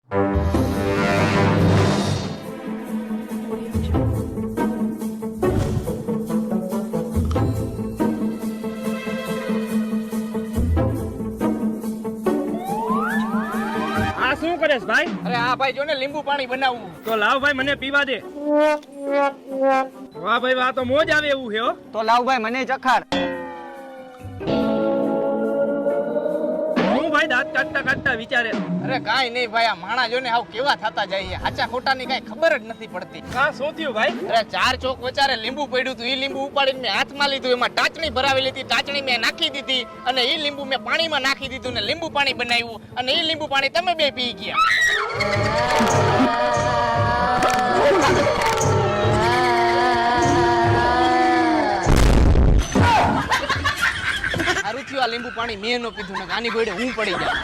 આ શું કરેશ ભાઈ? અરે હા ભાઈ જો ને લીંબુ પાણી બનાવવું. તો લાવ ભાઈ મને પીવા દે. વાહ ભાઈ વાહ, તો મોજ આવે એવું છે હો. તો લાવ ભાઈ મને ચખાડ. હું ભાઈ દાંત કાઢતા કાઢતા વિચારે. અરે કાઈ નહીં ભાઈ, આ માણા જો ને હાવ કેવા થતા જાય, હાચા ખોટાની કાઈ ખબર જ નથી પડતી. હા શું થયું ભાઈ? અરે 4 ચોક વચારે લીંબુ પડ્યું હતું, ઈ લીંબુ ઉપાડીને મેં હાથમાં લીધું, એમાં ટાચણી ભરાવી લીધી, ટાચણી મેં નાખી દીધી અને ઈ લીંબુ મેં પાણીમાં નાખી દીધું ને લીંબુ પાણી બનાવ્યું અને ઈ લીંબુ પાણી તમે બે પી ગયા. સારું થયું આ લીંબુ પાણી મેં ન પીધું ને આની ગોળે હું પડી ગયા.